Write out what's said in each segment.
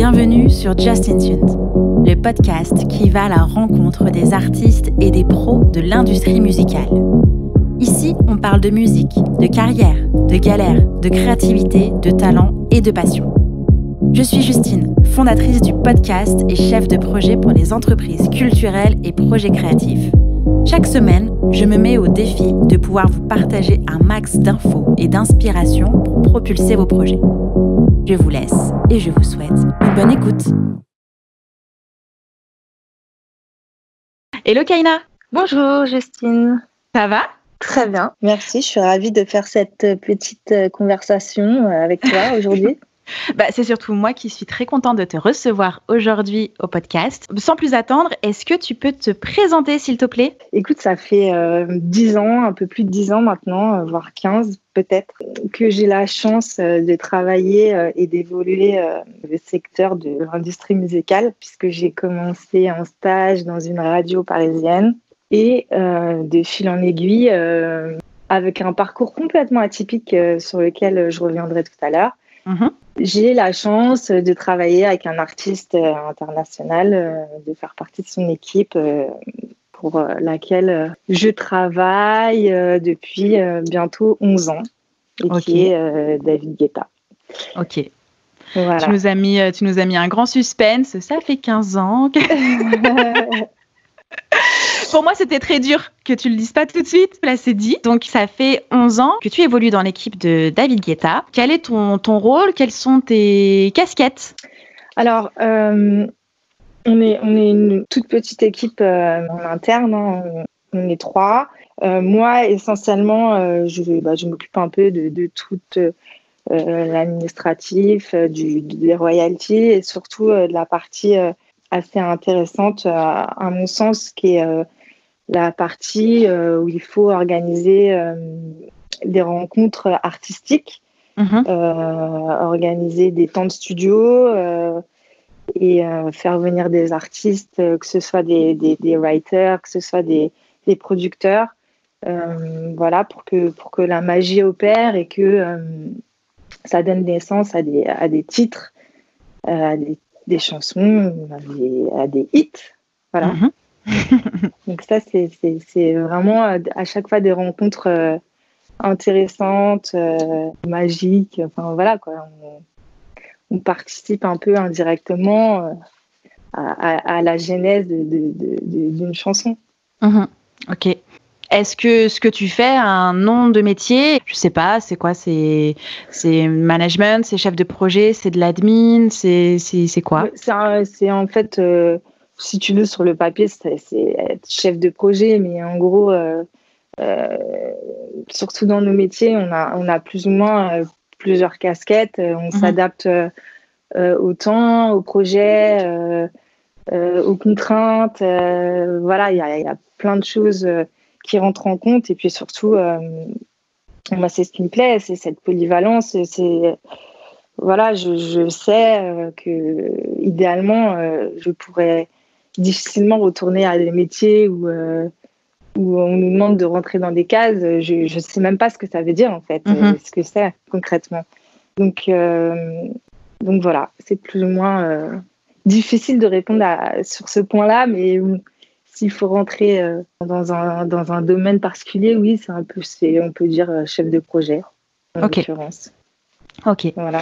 Bienvenue sur Just in Tuned, le podcast qui va à la rencontre des artistes et des pros de l'industrie musicale. Ici, on parle de musique, de carrière, de galère, de créativité, de talent et de passion. Je suis Justine, fondatrice du podcast et chef de projet pour les entreprises culturelles et projets créatifs. Chaque semaine, je me mets au défi de pouvoir vous partager un max d'infos et d'inspiration pour propulser vos projets. Je vous laisse et je vous souhaite une bonne écoute. Hello Kaina. Bonjour Justine. Ça va ? Très bien, merci. Je suis ravie de faire cette petite conversation avec toi aujourd'hui. C'est surtout moi qui suis très contente de te recevoir aujourd'hui au podcast. Sans plus attendre, est-ce que tu peux te présenter s'il te plaît ? Écoute, ça fait 10 ans, un peu plus de 10 ans maintenant, voire 15 peut-être, que j'ai la chance de travailler et d'évoluer le secteur de l'industrie musicale, puisque j'ai commencé en stage dans une radio parisienne et de fil en aiguille, avec un parcours complètement atypique sur lequel je reviendrai tout à l'heure. J'ai la chance de travailler avec un artiste international, de faire partie de son équipe pour laquelle je travaille depuis bientôt 11 ans, et qui est David Guetta. Ok. Voilà. Tu nous as mis un grand suspense, ça fait 15 ans. Pour moi, c'était très dur que tu le dises pas tout de suite. Là, c'est dit. Donc, ça fait 11 ans que tu évolues dans l'équipe de David Guetta. Quel est ton rôle ? Quelles sont tes casquettes ? Alors, on est une toute petite équipe en interne. Hein. On est 3. Moi, essentiellement, je m'occupe un peu de tout l'administratif, des royalties et surtout de la partie assez intéressante, à mon sens, qui est la partie où il faut organiser des rencontres artistiques, organiser des temps de studio et faire venir des artistes, que ce soit des writers, que ce soit des producteurs, voilà, pour que la magie opère et que ça donne naissance à des titres, à des chansons, à des hits, voilà. Donc ça, c'est vraiment à chaque fois des rencontres intéressantes, magiques. Enfin voilà quoi. On participe un peu indirectement à la genèse d'une chanson. Ok. Est-ce que ce que tu fais a un nom de métier ? Je sais pas, c'est quoi ? C'est management, c'est chef de projet, c'est de l'admin, c'est quoi ? C'est en fait, si tu veux, sur le papier, c'est être chef de projet, mais en gros, surtout dans nos métiers, on a plus ou moins plusieurs casquettes. On s'adapte au temps, au projet, aux contraintes. Voilà, il y a plein de choses qui rentrent en compte. Et puis surtout, c'est ce qui me plaît, c'est cette polyvalence. Voilà, je sais que idéalement, je pourrais difficilement retourner à des métiers où on nous demande de rentrer dans des cases. Je ne sais même pas ce que ça veut dire, en fait, ce que c'est concrètement. Donc voilà, c'est plus ou moins difficile de répondre sur ce point-là, mais s'il faut rentrer dans un domaine particulier, oui, on peut dire chef de projet, en l'occurrence. Ok. Voilà.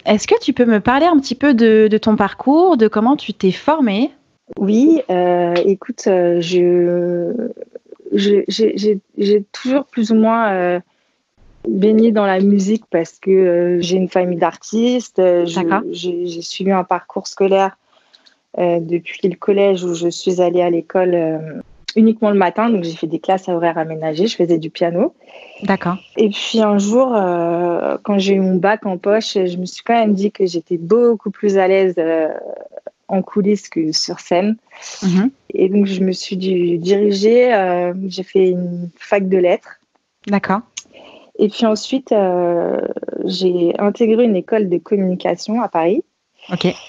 Est-ce que tu peux me parler un petit peu de ton parcours, de comment tu t'es formée ? Oui, écoute, j'ai toujours plus ou moins baigné dans la musique parce que j'ai une famille d'artistes. J'ai suivi un parcours scolaire depuis le collège où je suis allée à l'école uniquement le matin. Donc, j'ai fait des classes à horaires aménagés. Je faisais du piano. D'accord. Et puis un jour, quand j'ai eu mon bac en poche, je me suis quand même dit que j'étais beaucoup plus à l'aise en coulisses que sur scène. Et donc, je me suis dirigée. J'ai fait une fac de lettres. D'accord. Et puis ensuite, j'ai intégré une école de communication à Paris,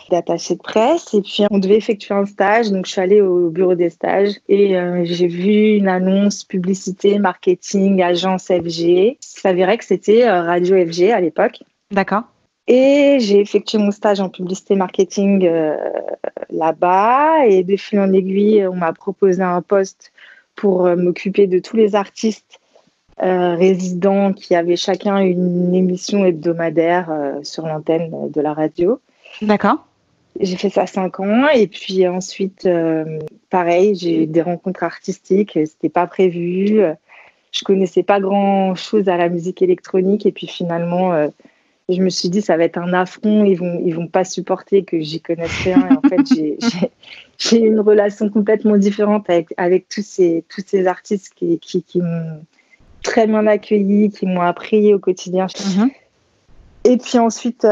d'attaché de presse. Et puis, on devait effectuer un stage. Donc, je suis allée au bureau des stages et j'ai vu une annonce publicité, marketing, agence FG. Il s'avérait que c'était Radio FG à l'époque. D'accord. Et j'ai effectué mon stage en publicité marketing là-bas. Et de fil en aiguille, on m'a proposé un poste pour m'occuper de tous les artistes résidents qui avaient chacun une émission hebdomadaire sur l'antenne de la radio. D'accord. J'ai fait ça 5 ans. Et puis ensuite, pareil, j'ai eu des rencontres artistiques. C'était pas prévu. Je connaissais pas grand-chose à la musique électronique. Et puis finalement, je me suis dit, ça va être un affront. Ils vont pas supporter que j'y connaisse rien. Et en fait, j'ai eu une relation complètement différente avec tous ces artistes qui m'ont très bien accueillie, qui m'ont appris au quotidien. Et puis ensuite,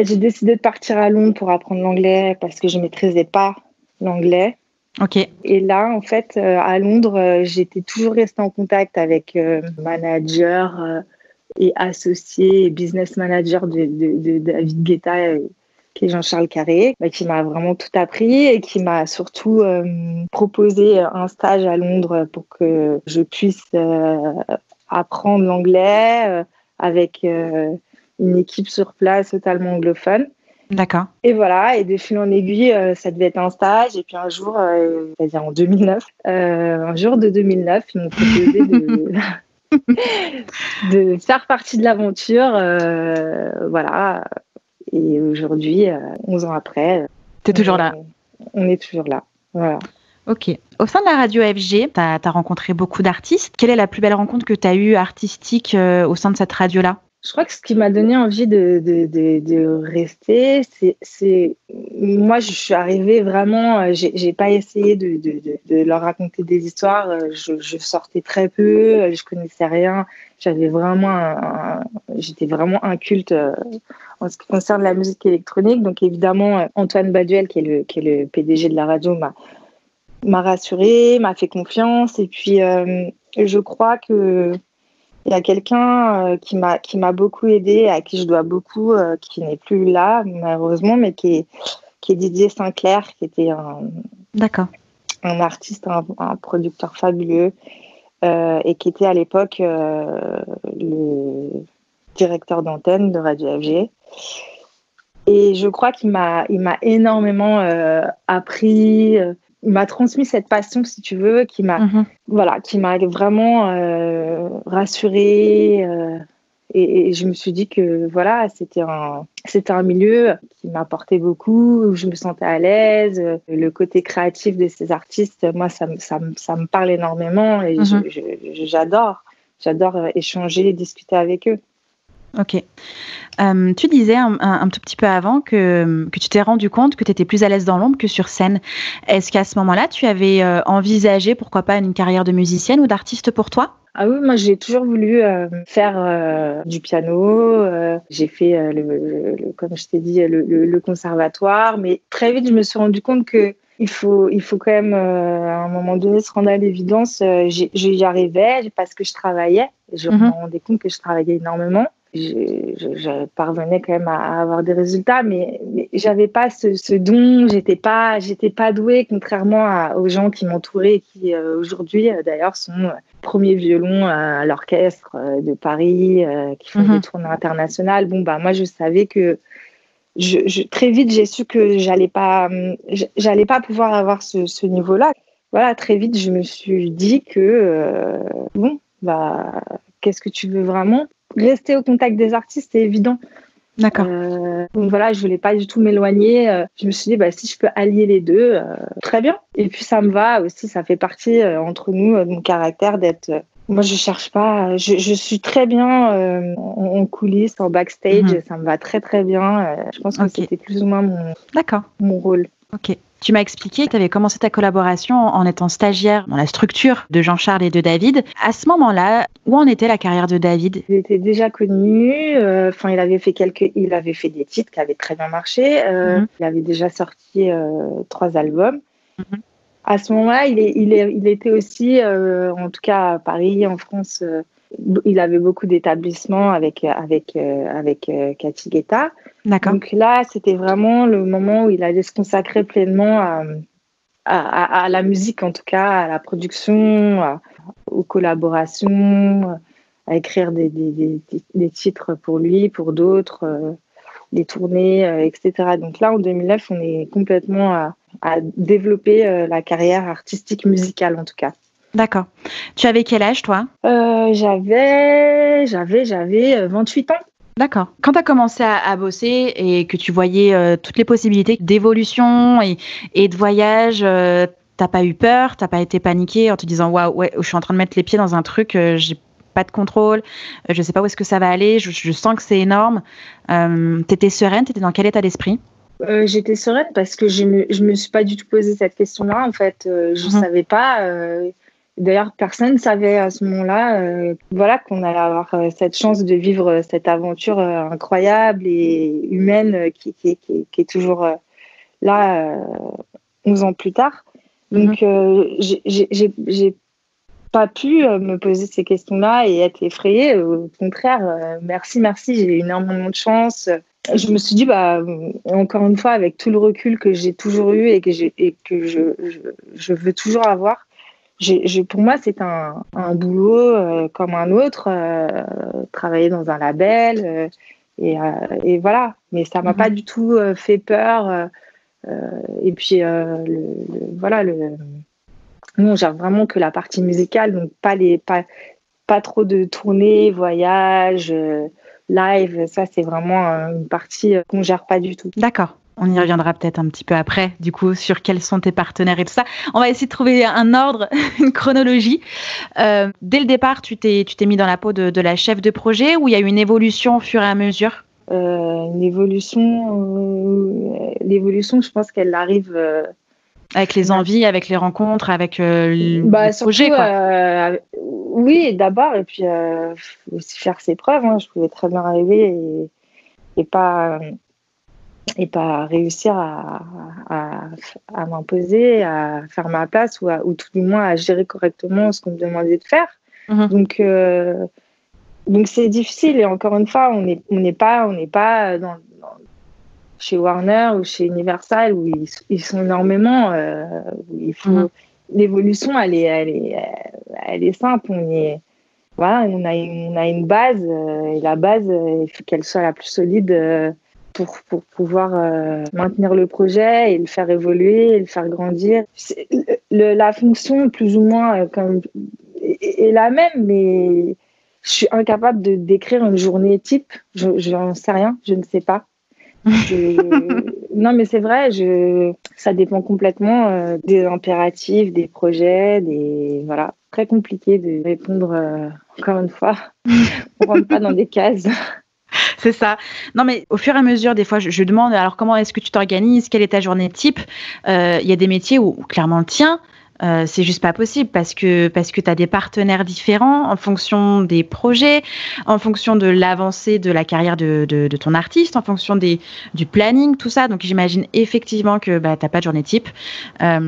j'ai décidé de partir à Londres pour apprendre l'anglais parce que je maîtrisais pas l'anglais. Ok. Et là, en fait, à Londres, j'étais toujours restée en contact avec manager et associé et business manager de David Guetta, qui est Jean-Charles Carré, qui m'a vraiment tout appris et qui m'a surtout proposé un stage à Londres pour que je puisse apprendre l'anglais avec une équipe sur place totalement anglophone. D'accord. Et voilà, et de fil en aiguille, ça devait être un stage. Et puis un jour, c'est-à-dire en 2009, un jour de 2009, ils m'ont proposé de faire partie de l'aventure. Voilà. Et aujourd'hui, 11 ans après, T'es toujours là. On est toujours là. Voilà. Ok. Au sein de la radio FG, tu as rencontré beaucoup d'artistes. Quelle est la plus belle rencontre que tu as eue artistique au sein de cette radio-là ? Je crois que ce qui m'a donné envie de rester, c'est moi, je suis arrivée vraiment, j'ai pas essayé de leur raconter des histoires. Je sortais très peu, je connaissais rien. J'avais vraiment j'étais vraiment inculte en ce qui concerne la musique électronique. Donc évidemment, Antoine Baduel, qui est le PDG de la radio, m'a rassurée, m'a fait confiance. Et puis je crois que il y a quelqu'un qui m'a beaucoup aidée, à qui je dois beaucoup, qui n'est plus là, malheureusement, mais qui est Didier Sinclair, qui était un artiste, un producteur fabuleux, et qui était à l'époque le directeur d'antenne de Radio FG. Et je crois qu'il m'a énormément appris. Il m'a transmis cette passion, si tu veux, qui m'a vraiment rassurée. Et je me suis dit que voilà, c'était un milieu qui m'apportait beaucoup, où je me sentais à l'aise. Le côté créatif de ces artistes, moi, ça me parle énormément et j'adore échanger, discuter avec eux. Ok. Tu disais un tout petit peu avant que tu t'es rendu compte que tu étais plus à l'aise dans l'ombre que sur scène. Est-ce qu'à ce moment-là, tu avais envisagé, pourquoi pas, une carrière de musicienne ou d'artiste pour toi ? Ah oui, moi j'ai toujours voulu faire du piano. J'ai fait, comme je t'ai dit, le conservatoire. Mais très vite, je me suis rendu compte que il faut quand même, à un moment donné, se rendre à l'évidence. J'y arrivais parce que je travaillais. Je me rendais compte que je travaillais énormément. Je parvenais quand même à avoir des résultats, mais j'avais pas ce don. J'étais pas douée, contrairement aux gens qui m'entouraient et qui aujourd'hui d'ailleurs sont premier violon à l'orchestre de Paris, qui font des tournées internationales. Bon, moi, je savais que très vite, j'ai su que j'allais pas pouvoir avoir ce niveau-là. Voilà, très vite, je me suis dit que qu'est-ce que tu veux vraiment ? Rester au contact des artistes, c'est évident. D'accord. Donc voilà, je voulais pas du tout m'éloigner. Je me suis dit, si je peux allier les deux, très bien. Et puis ça me va aussi, ça fait partie entre nous de mon caractère d'être. Moi, je cherche pas. Je suis très bien en coulisses, en backstage. Ça me va très très bien. Je pense que c'était plus ou moins mon rôle. Ok. Tu m'as expliqué que tu avais commencé ta collaboration en étant stagiaire dans la structure de Jean-Charles et de David. À ce moment-là, où en était la carrière de David ? Il était déjà connu. Il avait fait des titres qui avaient très bien marché. Il avait déjà sorti 3 albums. À ce moment-là, il était aussi, en tout cas à Paris, en France, il avait beaucoup d'établissements avec Cathy Guetta. D'accord. Donc là, c'était vraiment le moment où il allait se consacrer pleinement à la musique, en tout cas, à la production, aux collaborations, à écrire des titres pour lui, pour d'autres. les tournées, etc. Donc là, en 2009, on est complètement à développer la carrière artistique musicale, en tout cas. D'accord. Tu avais quel âge, toi? J'avais 28 ans. D'accord. Quand tu as commencé à bosser et que tu voyais toutes les possibilités d'évolution et de voyage, t'as pas eu peur, t'as pas été paniquée en te disant waouh, ouais, je suis en train de mettre les pieds dans un truc, j'ai pas de contrôle, je sais pas où est-ce que ça va aller, je sens que c'est énorme. T'étais sereine, t'étais dans quel état d'esprit? J'étais sereine parce que je me suis pas du tout posé cette question-là. En fait, je savais pas. D'ailleurs, personne ne savait à ce moment-là, voilà, qu'on allait avoir cette chance de vivre cette aventure incroyable et humaine qui est toujours là 11 ans plus tard. Donc, j'ai pas pu me poser ces questions-là et être effrayée. Au contraire, merci, j'ai eu énormément de chance. Je me suis dit, encore une fois, avec tout le recul que j'ai toujours eu et que je veux toujours avoir, pour moi, c'est un boulot comme un autre, travailler dans un label, et voilà. Mais ça m'a pas du tout fait peur. Et puis, voilà, nous, on gère vraiment que la partie musicale, donc pas trop de tournées, voyages, live. Ça, c'est vraiment une partie qu'on gère pas du tout. D'accord. On y reviendra peut-être un petit peu après, du coup, sur quels sont tes partenaires et tout ça. On va essayer de trouver un ordre, une chronologie. Dès le départ, tu t'es mis dans la peau de la chef de projet ou il y a eu une évolution au fur et à mesure? L'évolution, je pense qu'elle arrive avec les envies, avec les rencontres, avec le projet, surtout, quoi. Oui, d'abord, et puis faut aussi faire ses preuves. Hein. Je pouvais très bien arriver et pas réussir à m'imposer, à faire ma place ou tout du moins à gérer correctement ce qu'on me demandait de faire. Donc c'est difficile et encore une fois, on n'est pas chez Warner ou chez Universal où ils sont énormément. Où il faut l'évolution, elle est simple. Voilà, on a une base et la base, il faut qu'elle soit la plus solide pour pouvoir maintenir le projet et le faire évoluer, et le faire grandir. La fonction, plus ou moins, est la même, mais je suis incapable de décrire une journée type. Je n'en sais rien, je ne sais pas. Non, mais c'est vrai, ça dépend complètement des impératifs, des projets, voilà. Très compliqué de répondre encore une fois. On rentre pas dans des cases. C'est ça. Non, mais au fur et à mesure, des fois, je demande alors comment est-ce que tu t'organises, quelle est ta journée type. Il y a des métiers où clairement le tien, c'est juste pas possible parce que tu as des partenaires différents en fonction des projets, en fonction de l'avancée de la carrière de ton artiste, en fonction du planning, tout ça. Donc j'imagine effectivement que t'as pas de journée type. T'as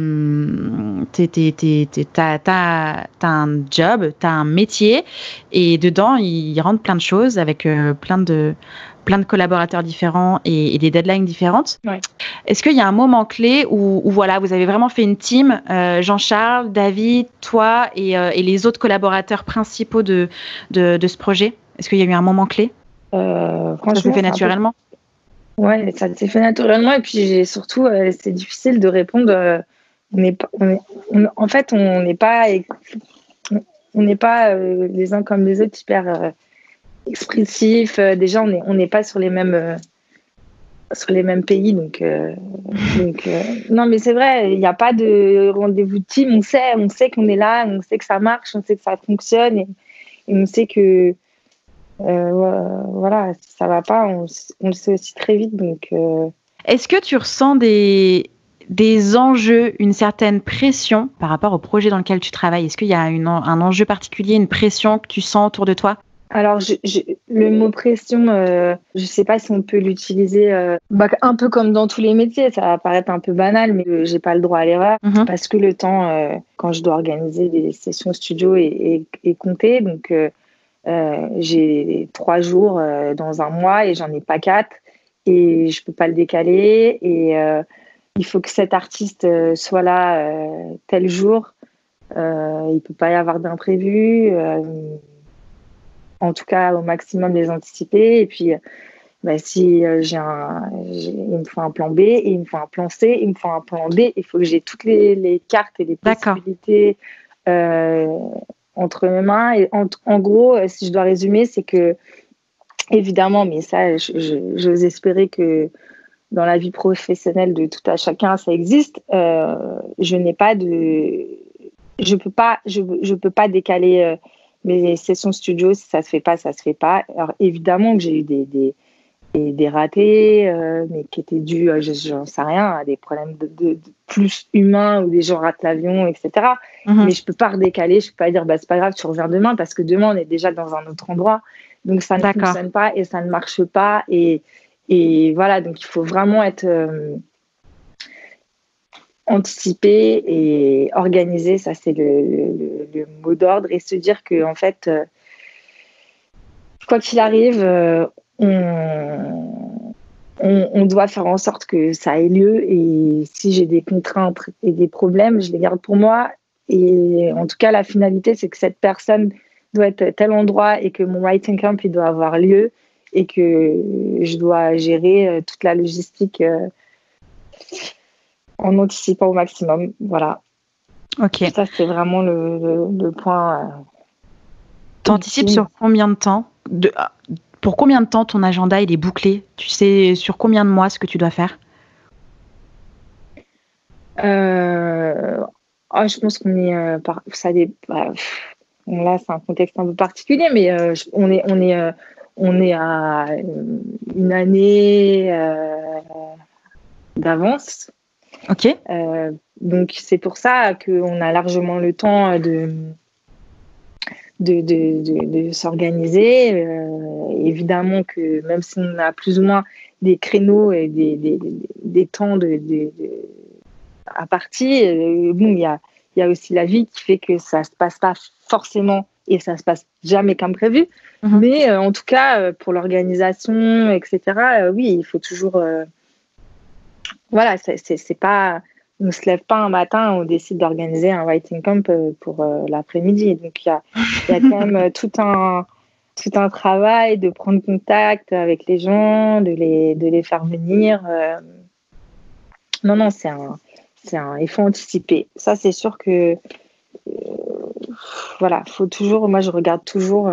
un job, t'as un métier et dedans il rentre plein de choses avec plein de collaborateurs différents et des deadlines différentes. Ouais. Est-ce qu'il y a un moment clé où voilà, vous avez vraiment fait une team, Jean-Charles, David, toi et les autres collaborateurs principaux de ce projet? Est-ce qu'il y a eu un moment clé? Franchement, ça s'est fait naturellement? Ouais, ça s'est fait naturellement et puis surtout, c'est difficile de répondre. En fait, on n'est pas les uns comme les autres hyper expressifs. Déjà, on n'est pas sur les mêmes pays, donc non, mais c'est vrai, il n'y a pas de rendez-vous de team. On sait qu'on est là, on sait que ça marche, on sait que ça fonctionne et on sait que voilà, si ça va pas, on le sait aussi très vite. Donc, Est-ce que tu ressens des enjeux, une certaine pression par rapport au projet dans lequel tu travailles? Est-ce qu'il y a un enjeu particulier, une pression que tu sens autour de toi? Alors, le mot pression, je sais pas si on peut l'utiliser un peu comme dans tous les métiers. Ça va paraître un peu banal, mais j'ai pas le droit à l'erreur parce que le temps, quand je dois organiser des sessions studio, est compté. Donc, j'ai 3 jours dans un mois et j'en ai pas 4 et je peux pas le décaler. Et il faut que cet artiste soit là tel jour. Il peut pas y avoir d'imprévu. En tout cas, au maximum les anticiper. Et puis, si il me faut un plan B, il me faut un plan C, il me faut un plan D, il faut que j'ai toutes les cartes et les possibilités entre mes mains. Et en gros, si je dois résumer, c'est que, évidemment, mais ça, j'ose espérer que dans la vie professionnelle de tout à chacun, ça existe. Je peux pas décaler mes sessions studio. Si ça se fait pas, ça se fait pas. Alors évidemment que j'ai eu des ratés, mais qui étaient dus, j'en sais rien, à des problèmes de plus humains où des gens ratent l'avion, etc. Mais je peux pas redécaler. Je peux pas dire c'est pas grave, tu reviens demain, parce que demain on est déjà dans un autre endroit. Donc ça ne fonctionne pas et ça ne marche pas. Et voilà, donc il faut vraiment être anticipé et organisé, ça c'est le mot d'ordre, et se dire que en fait, quoi qu'il arrive, on doit faire en sorte que ça ait lieu, et si j'ai des contraintes et des problèmes, je les garde pour moi. Et en tout cas, la finalité, c'est que cette personne doit être à tel endroit et que mon writing camp il doit avoir lieu, et que je dois gérer toute la logistique en anticipant au maximum. Voilà. Ok. Ça, c'est vraiment le point. T'anticipes sur combien de temps pour combien de temps ton agenda il est bouclé? Tu sais sur combien de mois ce que tu dois faire? Je pense qu'on est là, c'est un contexte un peu particulier, mais on est à une année d'avance. Ok. Donc c'est pour ça qu'on a largement le temps de s'organiser. Évidemment que même si on a plus ou moins des créneaux et des temps à partir, bon, il y a aussi la vie qui fait que ça se passe pas forcément et ça se passe jamais comme prévu. Mais en tout cas, pour l'organisation, etc., oui, il faut toujours... voilà, c'est pas... On ne se lève pas un matin, on décide d'organiser un writing camp pour l'après-midi. Donc, il y a quand même tout un travail de prendre contact avec les gens, de les faire venir. Non, il faut anticiper. Ça, c'est sûr que voilà, faut toujours. Moi, je regarde toujours.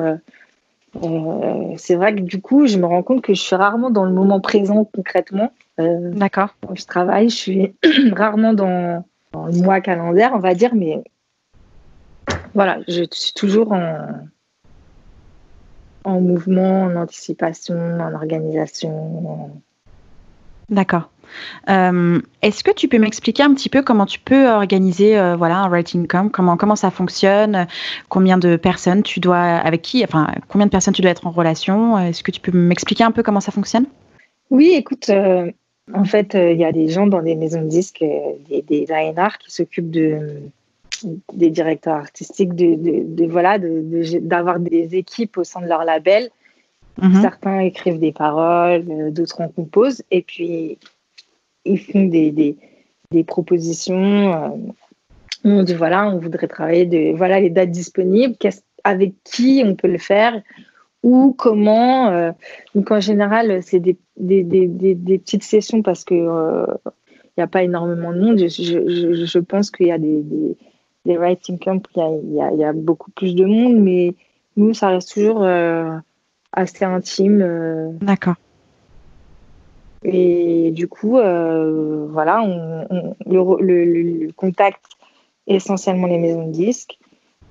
C'est vrai que du coup, je me rends compte que je suis rarement dans le moment présent concrètement. D'accord. Quand je travaille, je suis rarement dans le mois calendaire, on va dire, mais voilà, je suis toujours en mouvement, en anticipation, en organisation. D'accord. Est-ce que tu peux m'expliquer un petit peu comment tu peux organiser un writing camp, comment ça fonctionne, combien de personnes tu dois combien de personnes tu dois être en relation? Est-ce que tu peux m'expliquer un peu comment ça fonctionne? Oui, écoute, en fait, il y a des gens dans des maisons de disques, des A&R qui s'occupent des directeurs artistiques, d'avoir des équipes au sein de leur label. Certains écrivent des paroles, d'autres en composent, et puis ils font des propositions. On dit on voudrait travailler les dates disponibles, avec qui on peut le faire, ou comment. Donc en général, c'est des petites sessions parce que il n'y a pas énormément de monde. Je pense qu'il y a des writing camps, il y a beaucoup plus de monde, mais nous, ça reste toujours assez intime. D'accord. Et du coup, le contact essentiellement les maisons de disques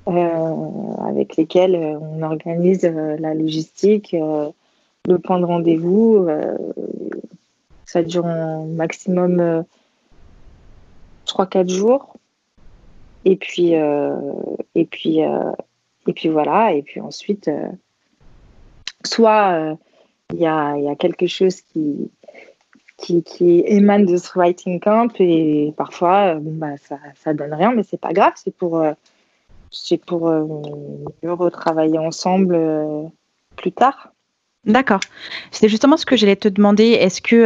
avec lesquelles on organise la logistique, le point de rendez-vous. Ça dure un maximum 3-4 jours. Et puis voilà. Et puis ensuite, soit il y a quelque chose qui émane de ce writing camp, et parfois ça donne rien, mais c'est pas grave, c'est pour mieux retravailler ensemble plus tard. D'accord. C'était justement ce que j'allais te demander. Est-ce qu'il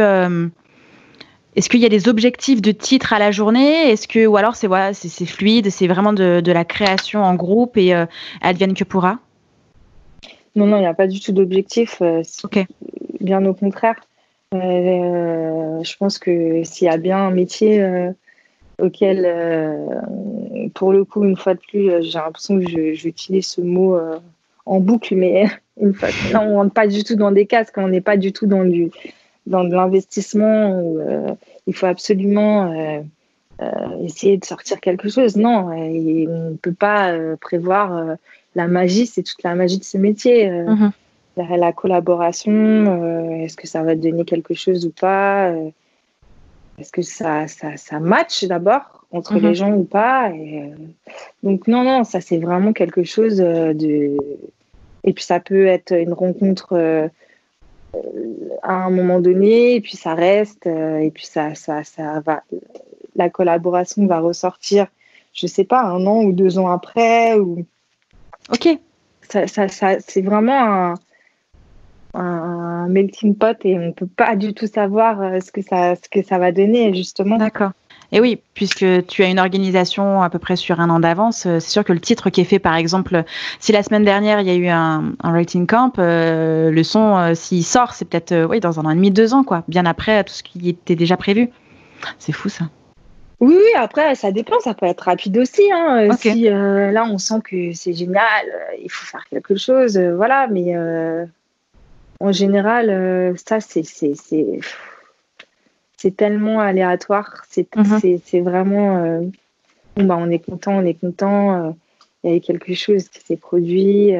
y a des objectifs de titre à la journée? Ou alors c'est fluide, c'est vraiment de la création en groupe et advienne que pourra? Non, il n'y a pas du tout d'objectif. Ok. bien au contraire. Je pense que s'il y a bien un métier auquel, pour le coup, une fois de plus, j'ai l'impression que j'utilise ce mot en boucle, mais une fois, là, on rentre pas du tout dans des cases, quand on n'est pas du tout dans de l'investissement où il faut absolument essayer de sortir quelque chose. Non, et on ne peut pas prévoir la magie, c'est toute la magie de ce métier. La collaboration, est-ce que ça va donner quelque chose ou pas, est-ce que ça match d'abord entre les gens ou pas, donc non, ça c'est vraiment quelque chose de... Et puis ça peut être une rencontre à un moment donné, et puis ça reste, et puis ça va... La collaboration va ressortir, je sais pas, 1 an ou 2 ans après. Ok. C'est vraiment un melting pot et on ne peut pas du tout savoir ce que ça va donner, justement. D'accord. Et oui, puisque tu as une organisation à peu près sur 1 an d'avance, c'est sûr que le titre qui est fait, par exemple, si la semaine dernière, il y a eu un writing camp, le son, s'il sort, c'est peut-être dans 1 an et demi, 2 ans, quoi, bien après tout ce qui était déjà prévu. C'est fou, ça. Oui, après, ça dépend, ça peut être rapide aussi. Okay. Si là, on sent que c'est génial, il faut faire quelque chose, voilà, mais en général, ça, c'est tellement aléatoire, c'est vraiment... on est content, il y a eu quelque chose qui s'est produit,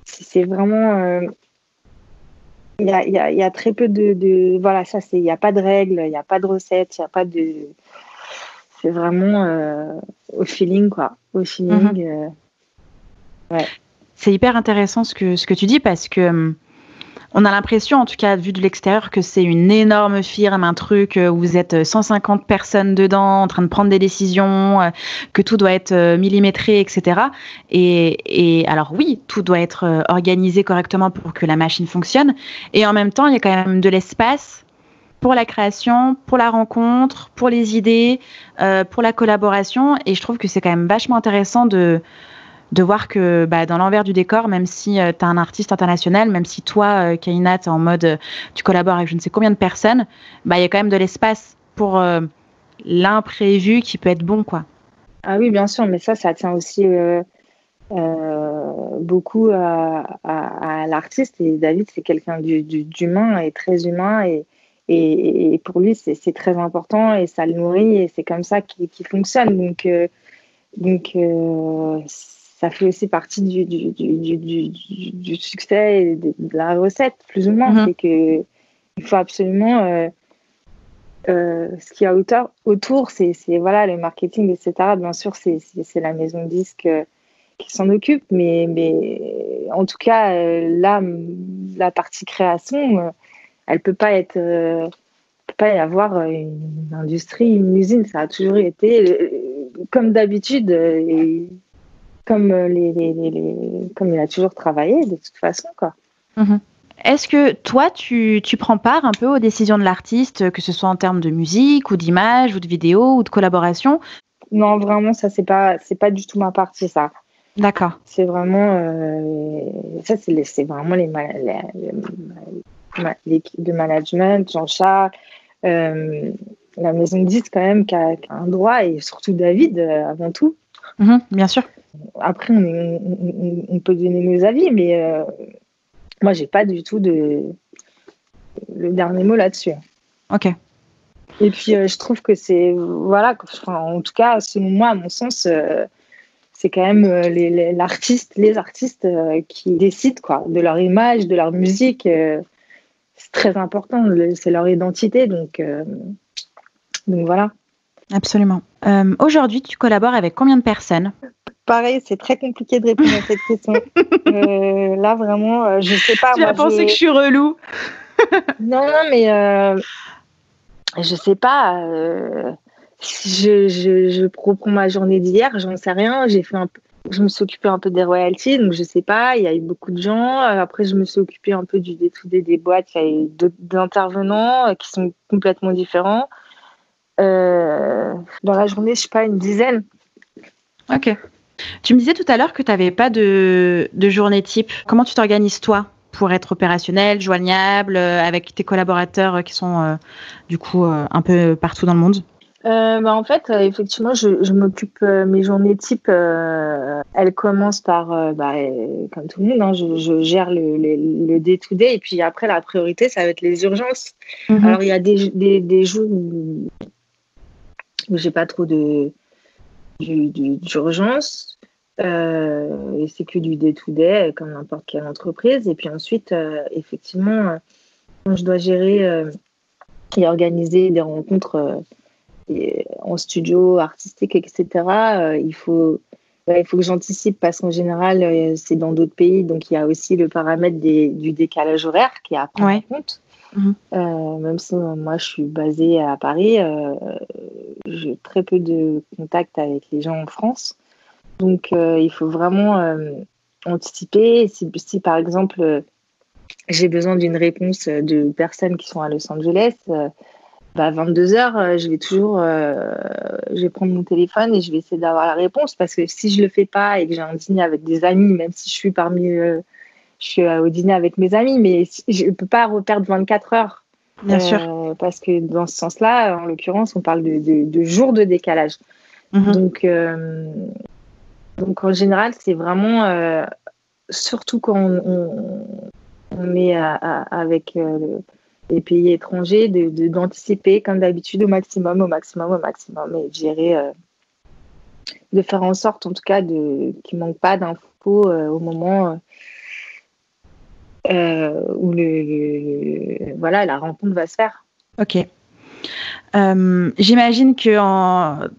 c'est vraiment... Il y a très peu de voilà, ça c'est, il n'y a pas de règles, il n'y a pas de recettes, il n'y a pas de... C'est vraiment au feeling, quoi. Au feeling. Ouais. C'est hyper intéressant ce que tu dis parce que on a l'impression, en tout cas vu de l'extérieur, que c'est une énorme firme, un truc où vous êtes 150 personnes dedans, en train de prendre des décisions, que tout doit être millimétré, etc. Et alors oui, tout doit être organisé correctement pour que la machine fonctionne. Et en même temps, il y a quand même de l'espace pour la création, pour la rencontre, pour les idées, pour la collaboration. Et je trouve que c'est quand même vachement intéressant de voir que dans l'envers du décor, même si tu as un artiste international, même si toi, Kaina, tu es en mode tu collabores avec je ne sais combien de personnes, il y a quand même de l'espace pour l'imprévu qui peut être bon, quoi. Ah oui, bien sûr, mais ça tient aussi beaucoup à l'artiste. Et David, c'est quelqu'un d'humain et très humain. Et pour lui, c'est très important et ça le nourrit et c'est comme ça qu'il fonctionne. Donc ça fait aussi partie du succès et de la recette, plus ou moins. C'est qu'il faut absolument... ce qu'il y a autour, c'est voilà, le marketing, etc. Bien sûr, c'est la maison de disques qui s'en occupe, mais en tout cas, là, la partie création, elle peut pas être... peut pas y avoir une industrie, une usine. Ça a toujours été comme d'habitude... comme il a toujours travaillé de toute façon, quoi. Est-ce que toi, tu prends part un peu aux décisions de l'artiste, que ce soit en termes de musique ou d'image ou de vidéo ou de collaboration? Non, vraiment, ça c'est pas du tout ma partie, ça. D'accord. C'est vraiment ça, c'est vraiment l'équipe de management, Jean-Charles, la maison de disques quand même qui a un droit, et surtout David avant tout. Bien sûr. Après, on peut donner nos avis, mais moi, j'ai pas du tout le dernier mot là-dessus. Ok. Et puis, je trouve que c'est... Voilà, en tout cas, selon moi, à mon sens, c'est quand même les artistes qui décident, quoi, de leur image, de leur musique. C'est très important, c'est leur identité. Donc voilà. Absolument. Aujourd'hui, tu collabores avec combien de personnes? Pareil, c'est très compliqué de répondre à cette question. Là, vraiment, je sais pas. Tu vas penser que je suis relou. Non, mais je sais pas. Je reprends ma journée d'hier, j'en sais rien. Je me suis occupée un peu des royalties, donc je sais pas. Il y a eu beaucoup de gens. Après, je me suis occupée un peu du day-to-day des boîtes. Il y a eu d'autres intervenants qui sont complètement différents. Dans la journée, je sais pas, une dizaine. Ok. Tu me disais tout à l'heure que tu n'avais pas de journée type. Comment tu t'organises, toi, pour être opérationnel, joignable, avec tes collaborateurs qui sont du coup un peu partout dans le monde? En fait, effectivement, je m'occupe, mes journées type, elles commencent par, comme tout le monde, hein, je gère le day-to-day et puis après la priorité, ça va être les urgences. Alors il y a des jours où j'ai pas trop d'urgence, et c'est que du day-to-day comme n'importe quelle entreprise. Et puis ensuite, effectivement, quand je dois gérer et organiser des rencontres en studio, artistique, etc., il faut que j'anticipe parce qu'en général, c'est dans d'autres pays. Donc, il y a aussi le paramètre du décalage horaire qui est à prendre en compte. Même si moi, je suis basée à Paris, j'ai très peu de contact avec les gens en France. Donc, il faut vraiment anticiper. Si, par exemple, j'ai besoin d'une réponse de personnes qui sont à Los Angeles, 22h, je vais prendre mon téléphone et je vais essayer d'avoir la réponse parce que si je le fais pas et que j'ai un dîner avec des amis, même si je suis au dîner avec mes amis, mais je peux pas reperdre 24 heures. Bien sûr. Parce que dans ce sens-là, en l'occurrence, on parle de jours de décalage. Donc en général, c'est vraiment, surtout quand on est avec les pays étrangers, d'anticiper comme d'habitude au maximum et de gérer, de faire en sorte en tout cas qu'il ne manque pas d'infos au moment où la rencontre va se faire. Ok. J'imagine que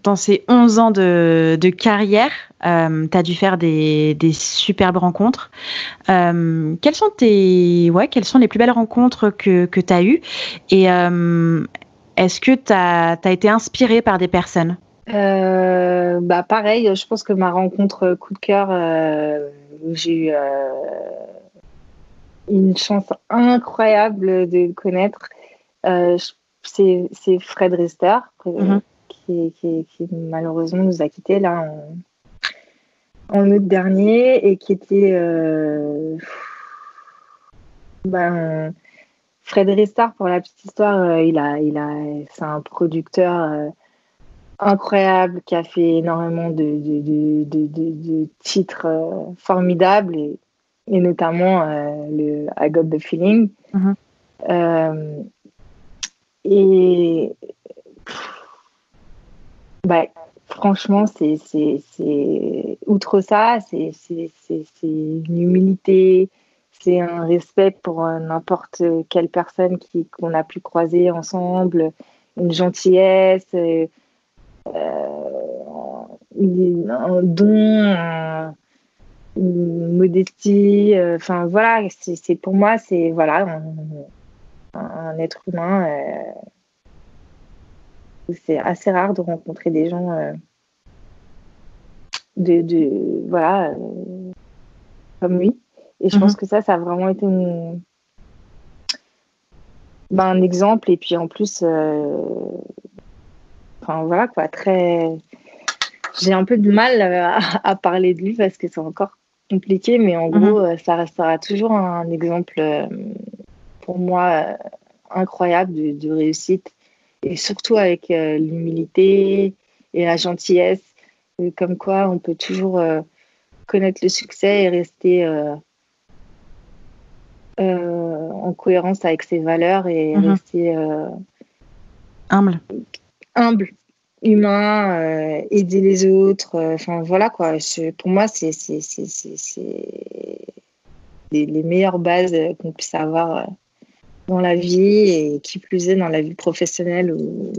dans ces 11 ans de carrière, tu as dû faire des superbes rencontres. Quelles sont les plus belles rencontres que tu as eues? Et est-ce que tu as été inspirée par des personnes? Pareil, je pense que ma rencontre coup de cœur, j'ai eu une chance incroyable de le connaître. C'est Fred Rister qui malheureusement nous a quittés là en août dernier et qui était Fred Rister, pour la petite histoire, c'est un producteur incroyable qui a fait énormément de titres formidables et notamment le I Got the Feeling. Et franchement, c'est outre ça, c'est une humilité, c'est un respect pour n'importe quelle personne qu'on a pu croiser ensemble, une gentillesse, un don, une modestie. Enfin voilà, pour moi, c'est un être humain. C'est assez rare de rencontrer des gens comme lui. Et je pense que ça a vraiment été un exemple. Et puis en plus, j'ai un peu de mal à parler de lui parce que c'est encore compliqué, mais en gros, ça restera toujours un exemple pour moi incroyable de réussite. Et surtout avec l'humilité et la gentillesse, comme quoi on peut toujours connaître le succès et rester en cohérence avec ses valeurs et rester humble, humain, aider les autres. Pour moi, c'est les meilleures bases qu'on puisse avoir dans la vie, et qui plus est dans la vie professionnelle où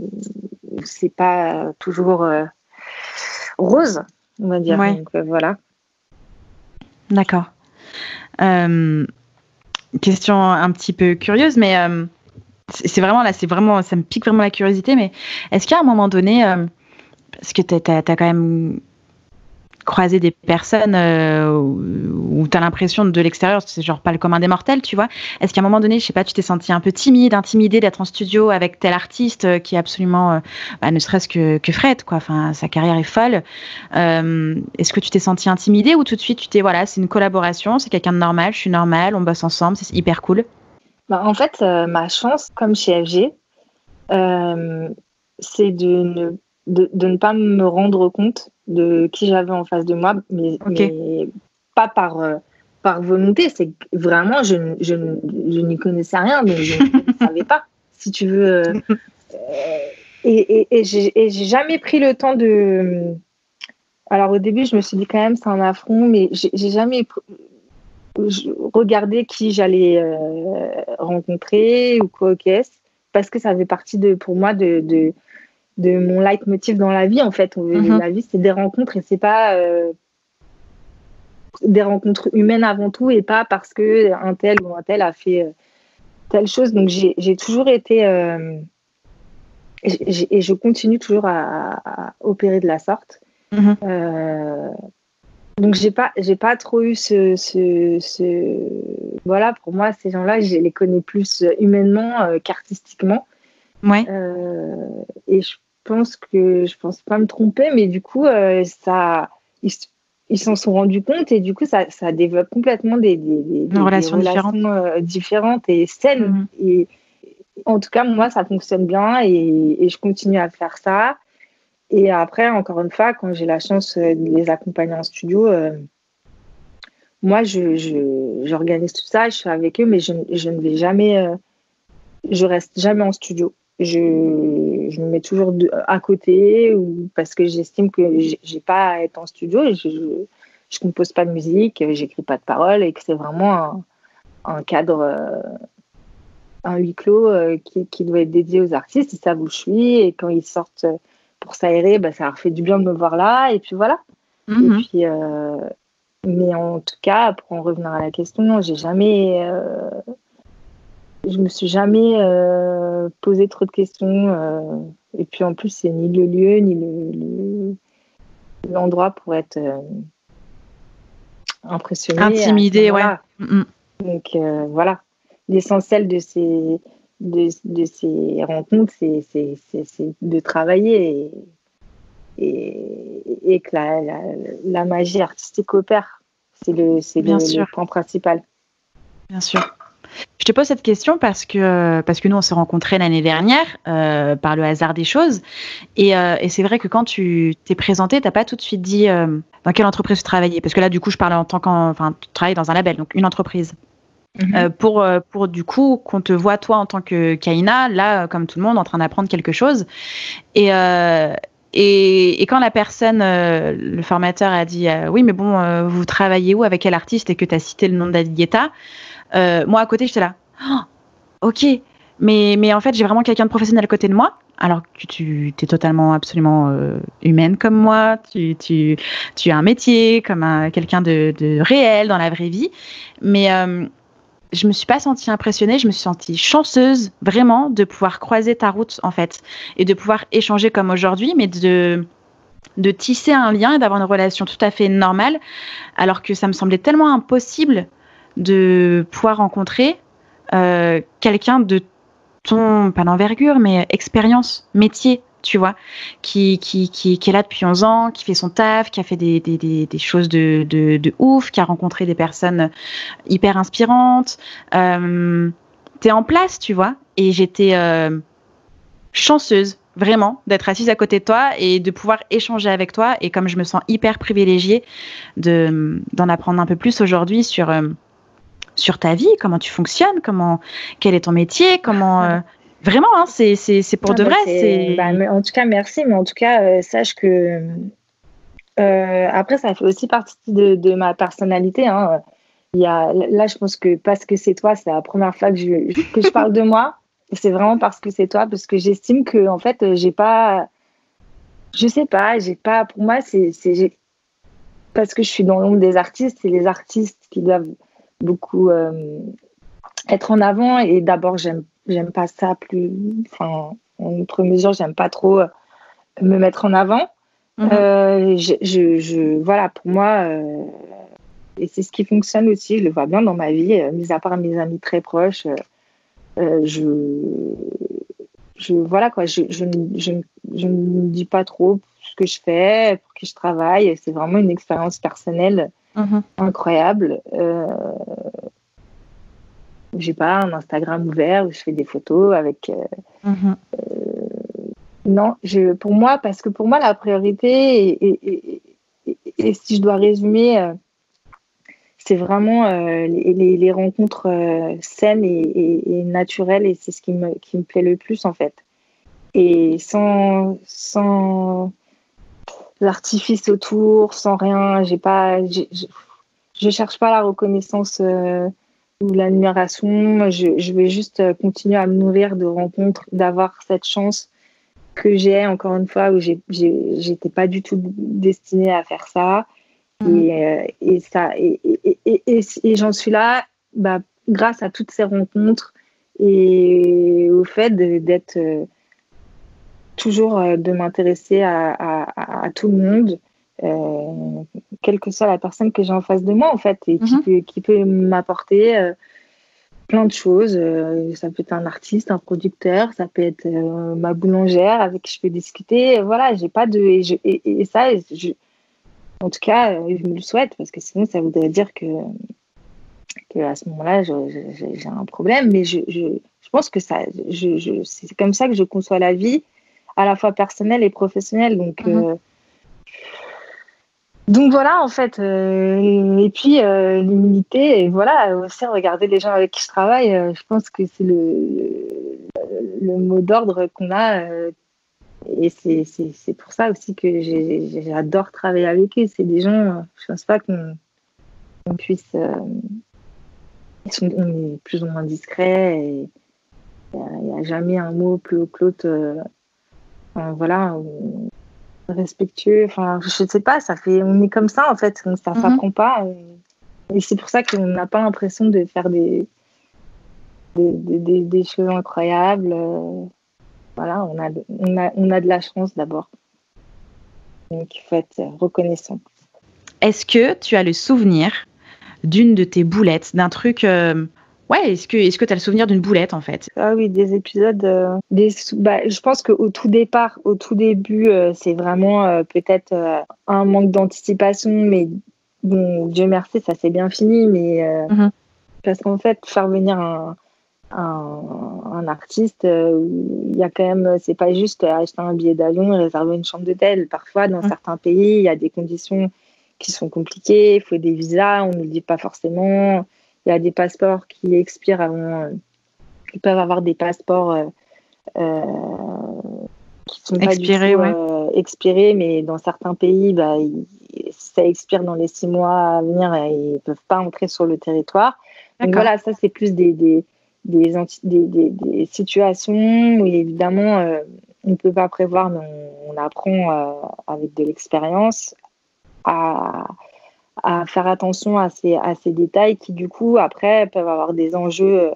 c'est pas toujours rose, on va dire. Ouais. Donc voilà. D'accord. Question un petit peu curieuse, mais ça me pique vraiment la curiosité, mais est-ce qu'à un moment donné, parce que t'as quand même croiser des personnes où tu as l'impression de l'extérieur, c'est genre pas le commun des mortels, tu vois. Est-ce qu'à un moment donné, je sais pas, tu t'es sentie un peu timide, intimidée d'être en studio avec tel artiste qui est absolument, ne serait-ce que Fred, quoi. Enfin, sa carrière est folle. Est-ce que tu t'es sentie intimidée ou tout de suite tu t'es, voilà, c'est une collaboration, c'est quelqu'un de normal, je suis normale, on bosse ensemble, c'est hyper cool? En fait, ma chance, comme chez FG, c'est de ne pas me rendre compte de qui j'avais en face de moi, mais pas par volonté. C'est que vraiment, je n'y connaissais rien, donc je ne savais pas, si tu veux. Et j'ai jamais pris le temps de... Alors au début, je me suis dit quand même, c'est un affront, mais j'ai jamais regardé qui j'allais rencontrer ou quoi qu'est-ce, parce que ça fait partie pour moi de mon leitmotiv dans la vie, en fait. La vie, c'est des rencontres et c'est pas des rencontres humaines avant tout et pas parce qu'un tel ou un tel a fait telle chose. Donc, j'ai toujours été... et je continue toujours à opérer de la sorte. Donc, j'ai pas trop eu Voilà, pour moi, ces gens-là, je les connais plus humainement qu'artistiquement. Ouais. Et je pense pas me tromper, mais du coup, ils s'en sont rendus compte et du coup, ça développe complètement des relations différentes et saines. Et en tout cas, moi, ça fonctionne bien et je continue à faire ça. Et après, encore une fois, quand j'ai la chance de les accompagner en studio, moi, j'organise tout ça, je suis avec eux, mais je ne vais jamais, je reste jamais en studio. Je me mets toujours à côté parce que j'estime que j'ai pas à être en studio. Je compose pas de musique, j'écris pas de paroles et que c'est vraiment un cadre, un huis clos qui doit être dédié aux artistes. Ils savent où je suis et quand ils sortent pour s'aérer, ça leur fait du bien de me voir là et puis voilà. Et puis, mais en tout cas, pour en revenir à la question, je me suis jamais posé trop de questions. Et puis en plus, c'est ni le lieu, ni l'endroit pour être impressionné. Intimidé, ouais. Donc voilà. L'essentiel de ces rencontres, c'est de travailler et que la magie artistique opère. C'est le point principal. Bien sûr. Je te pose cette question parce que nous, on s'est rencontrés l'année dernière par le hasard des choses. Et c'est vrai que quand tu t'es présentée, tu n'as pas tout de suite dit dans quelle entreprise tu travaillais. Parce que là, du coup, je parle tu travailles dans un label, donc une entreprise. Pour du coup, qu'on te voit, toi, en tant que Kaina, là, comme tout le monde, en train d'apprendre quelque chose. Et quand la personne, le formateur a dit oui, mais bon, vous travaillez où, avec quel artiste, et que tu as cité le nom de David Guetta, moi, à côté, j'étais là. Oh, ok, mais en fait, j'ai vraiment quelqu'un de professionnel à côté de moi, alors que tu es totalement, absolument humaine comme moi. Tu as un métier, comme quelqu'un de réel dans la vraie vie. Mais je me suis pas sentie impressionnée, je me suis sentie chanceuse, vraiment, de pouvoir croiser ta route, en fait, et de pouvoir échanger comme aujourd'hui, mais de tisser un lien et d'avoir une relation tout à fait normale, alors que ça me semblait tellement impossible de pouvoir rencontrer quelqu'un de ton, pas d'envergure, mais expérience, métier, tu vois, qui est là depuis 11 ans, qui fait son taf, qui a fait des choses de ouf, qui a rencontré des personnes hyper inspirantes. T'es en place, tu vois, et j'étais chanceuse, vraiment, d'être assise à côté de toi et de pouvoir échanger avec toi. Et comme je me sens hyper privilégiée d'en apprendre un peu plus aujourd'hui sur ta vie, comment tu fonctionnes, quel est ton métier, comment... Vraiment, hein, c'est pour de vrai. En tout cas, merci. Mais en tout cas, sache que après, ça fait aussi partie de ma personnalité. Hein. Là, je pense que parce que c'est toi, c'est la première fois que je parle de moi. C'est vraiment parce que c'est toi, parce que j'estime que en fait, j'ai pas... Je sais pas, j'ai pas... Pour moi, parce que je suis dans l'ombre des artistes. C'est les artistes qui doivent beaucoup être en avant. Et d'abord, j'aime pas ça en outre mesure, j'aime pas trop me mettre en avant. Voilà, pour moi, et c'est ce qui fonctionne aussi, je le vois bien dans ma vie, mis à part mes amis très proches, voilà quoi, je ne dis pas trop ce que je fais, pour qui je travaille. C'est vraiment une expérience personnelle incroyable. J'ai pas un Instagram ouvert où je fais des photos avec. Non, pour moi, parce que pour moi, la priorité, et si je dois résumer, c'est vraiment les rencontres saines et naturelles, et c'est ce qui me plaît le plus en fait. Et sans l'artifice autour, sans rien, je cherche pas la reconnaissance ou l'admiration. Je vais juste continuer à me nourrir de rencontres, d'avoir cette chance que j'ai, encore une fois, où j'étais pas du tout destinée à faire ça. Et j'en suis là grâce à toutes ces rencontres et au fait d'être toujours de m'intéresser à tout le monde, quelle que soit la personne que j'ai en face de moi en fait, et qui peut m'apporter plein de choses. Ça peut être un artiste, un producteur, ça peut être ma boulangère avec qui je peux discuter. Voilà, j'ai pas de en tout cas, je me le souhaite, parce que sinon, ça voudrait dire que à ce moment-là, j'ai un problème. Mais je pense que c'est comme ça que je conçois la vie, à la fois personnelle et professionnelle. Donc voilà, en fait. Et puis, l'humilité, et voilà, aussi regarder les gens avec qui je travaille. Je pense que c'est le mot d'ordre qu'on a. Et c'est pour ça aussi que j'adore travailler avec eux. C'est des gens, je pense pas qu'on puisse... on est plus ou moins discret, et il n'y a jamais un mot plus haut que l'autre. Voilà, respectueux. Enfin, je ne sais pas, on est comme ça en fait, ça ne s'apprend pas. Et c'est pour ça qu'on n'a pas l'impression de faire des choses incroyables. Voilà, on a de la chance d'abord. Donc, il faut être reconnaissant. Est-ce que tu as le souvenir d'une de tes boulettes, d'un truc... est-ce que tu as le souvenir d'une boulette, en fait? Ah oui, des épisodes... je pense qu'au tout début, c'est vraiment peut-être un manque d'anticipation, mais bon, Dieu merci, ça s'est bien fini. Mais parce qu'en fait, faire venir un artiste, il y a quand même, c'est pas juste acheter un billet d'avion et réserver une chambre d'hôtel. Parfois, dans certains pays, il y a des conditions qui sont compliquées, il faut des visas, on ne le dit pas forcément. Il y a des passeports qui expirent avant. Ils peuvent avoir des passeports qui sont expirés, pas du tout expirés, mais dans certains pays, ça expire dans les 6 mois à venir et ils ne peuvent pas entrer sur le territoire. Donc voilà, ça c'est plus des situations où évidemment on ne peut pas prévoir, mais on apprend avec de l'expérience à faire attention à ces détails qui du coup après peuvent avoir des enjeux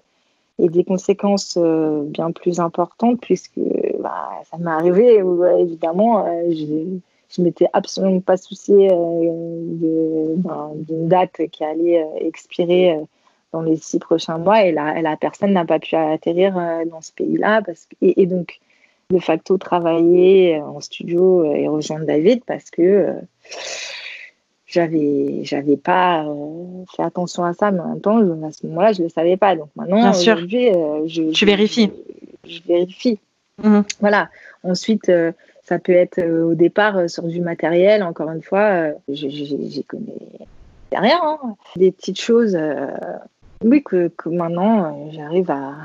et des conséquences bien plus importantes, puisque ça m'est arrivé où évidemment je m'étais absolument pas souciée d'une date qui allait expirer dans les 6 prochains mois, et la personne n'a pas pu atterrir dans ce pays-là, et donc de facto travailler en studio et rejoindre David parce que j'avais pas fait attention à ça, mais en même temps à ce moment-là je le savais pas. Donc maintenant aujourd'hui tu vérifies. Je vérifie. Voilà. Ensuite ça peut être au départ sur du matériel, encore une fois j'y connais rien, hein. Des petites choses oui, que maintenant, j'arrive à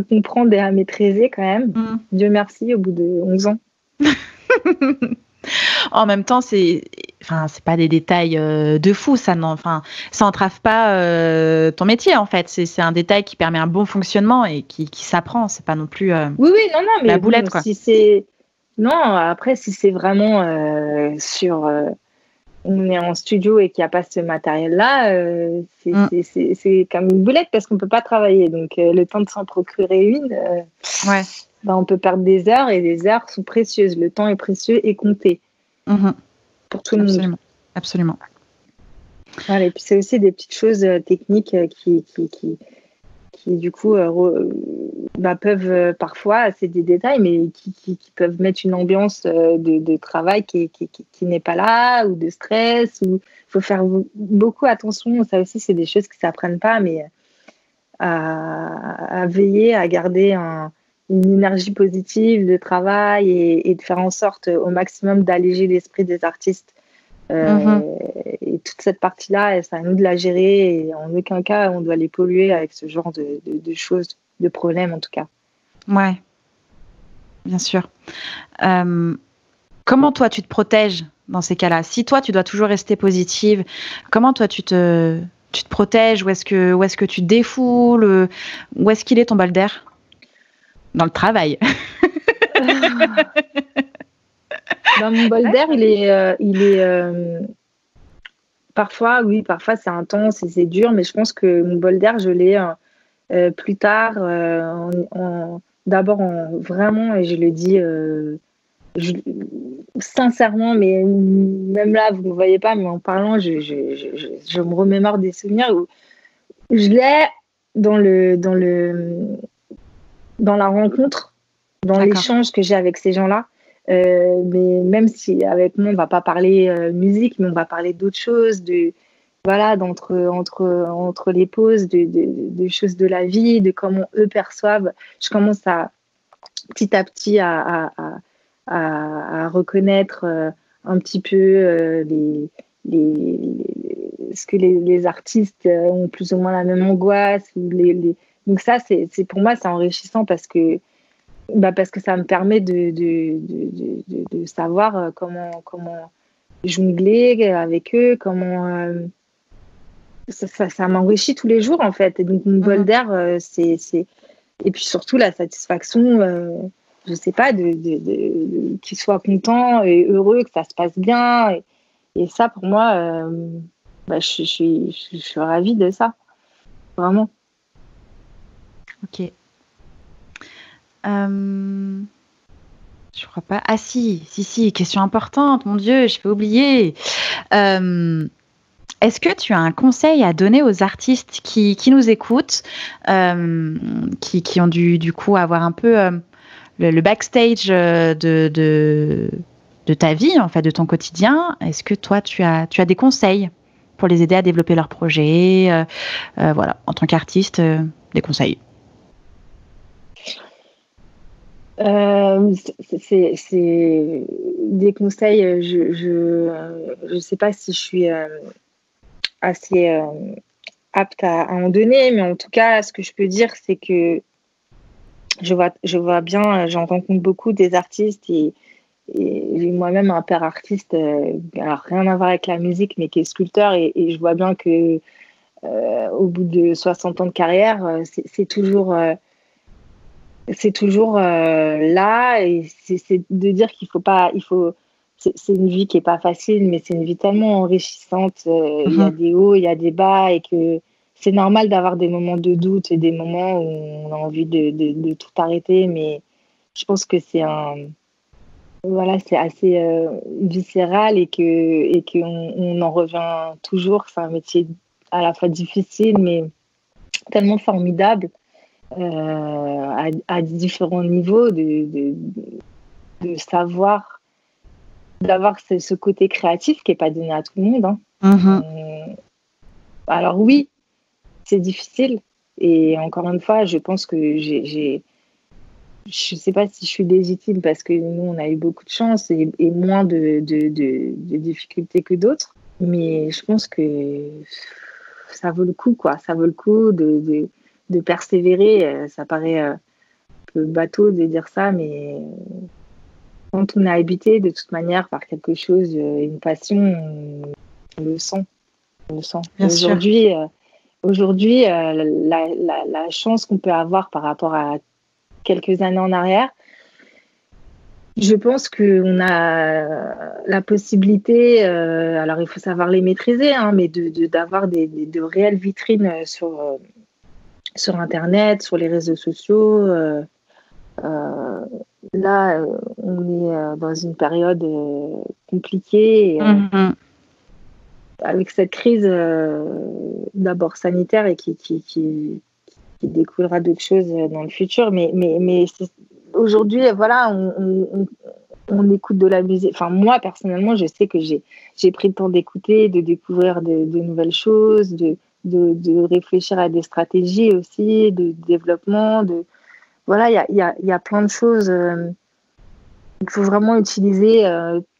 comprendre et à maîtriser quand même. Dieu merci, au bout de 11 ans. En même temps, c'est pas des détails de fou, ça entrave pas ton métier, en fait. C'est un détail qui permet un bon fonctionnement et qui s'apprend. C'est pas non plus oui, non, mais la boulette, quoi. Après, si c'est vraiment sur... on est en studio et qu'il n'y a pas ce matériel-là, c'est comme une boulette parce qu'on ne peut pas travailler. Donc, le temps de s'en procurer une, on peut perdre des heures et des heures sont précieuses. Le temps est précieux et compté pour tout le monde. Absolument. Voilà, et puis c'est aussi des petites choses techniques qui du coup peuvent parfois, c'est des détails, mais qui peuvent mettre une ambiance de travail qui n'est pas là, ou de stress, ou il faut faire beaucoup attention. Ça aussi, c'est des choses qui ne s'apprennent pas, mais à veiller à garder une énergie positive de travail et de faire en sorte au maximum d'alléger l'esprit des artistes. Et toute cette partie-là, c'est à nous de la gérer, et en aucun cas on doit les polluer avec ce genre de choses, de problèmes en tout cas. Ouais, bien sûr. Comment toi tu te protèges dans ces cas-là? Si toi tu dois toujours rester positive, comment toi tu te protèges? Où est-ce que tu te défoules? Où est-ce qu'il est ton bol d'air? Dans le travail. Mon bol d'air, il est parfois c'est intense et c'est dur, mais je pense que mon bol d'air, je l'ai plus tard, d'abord vraiment, et je le dis sincèrement, mais même là, vous ne me voyez pas, mais en parlant, je me remémore des souvenirs où je l'ai dans la rencontre, dans l'échange que j'ai avec ces gens-là. Mais même si avec moi on va pas parler musique, mais on va parler d'autres choses, entre les pauses, de choses de la vie, de comment eux perçoivent. Je commence petit à petit à reconnaître un petit peu ce que les artistes ont plus ou moins la même angoisse. Donc ça, c'est pour moi, c'est enrichissant parce que ça me permet de savoir comment jongler avec eux, comment ça m'enrichit tous les jours en fait. Et donc mon bol d'air, et puis surtout la satisfaction, je sais pas, qu'ils soient contents et heureux, que ça se passe bien. Et ça pour moi, je suis ravie de ça, vraiment. Ok. Je crois pas. Ah si, question importante, mon Dieu, je vais oublier. Est-ce que tu as un conseil à donner aux artistes qui nous écoutent, qui ont du coup avoir un peu le backstage de ta vie, en fait, de ton quotidien? Est-ce que toi, tu as des conseils pour les aider à développer leur projet, voilà, en tant qu'artiste, des conseils? C'est des conseils. Je sais pas si je suis assez apte à en donner, mais en tout cas, ce que je peux dire, c'est que je vois bien, j'en rencontre beaucoup des artistes et j'ai moi-même un père artiste, alors rien à voir avec la musique, mais qui est sculpteur, et je vois bien que au bout de 60 ans de carrière, c'est toujours là, et c'est de dire c'est une vie qui est pas facile, mais c'est une vie tellement enrichissante. Il y a des hauts, il y a des bas, et que c'est normal d'avoir des moments de doute et des moments où on a envie de tout arrêter, mais je pense que c'est assez viscéral, et qu'on en revient toujours. C'est un métier à la fois difficile, mais tellement formidable. À différents niveaux, de savoir, d'avoir ce côté créatif qui n'est pas donné à tout le monde. Alors oui, c'est difficile, et encore une fois, je pense que je ne sais pas si je suis légitime, parce que nous, on a eu beaucoup de chance et moins de difficultés que d'autres, mais je pense que ça vaut le coup, quoi. Ça vaut le coup de persévérer. Ça paraît un peu bateau de dire ça, mais quand on est habité de toute manière par quelque chose, une passion, on le sent. Aujourd'hui, la chance qu'on peut avoir par rapport à quelques années en arrière, je pense qu'on a la possibilité, alors il faut savoir les maîtriser, mais d'avoir de réelles vitrines sur Internet, sur les réseaux sociaux, Là, on est dans une période compliquée. Avec cette crise d'abord sanitaire et qui découlera d'autres choses dans le futur. Mais aujourd'hui, voilà, on écoute de la musique. Enfin, moi, personnellement, je sais que j'ai pris le temps d'écouter, de découvrir de nouvelles choses, de réfléchir à des stratégies aussi, de développement. Voilà, il y a plein de choses. Il faut vraiment utiliser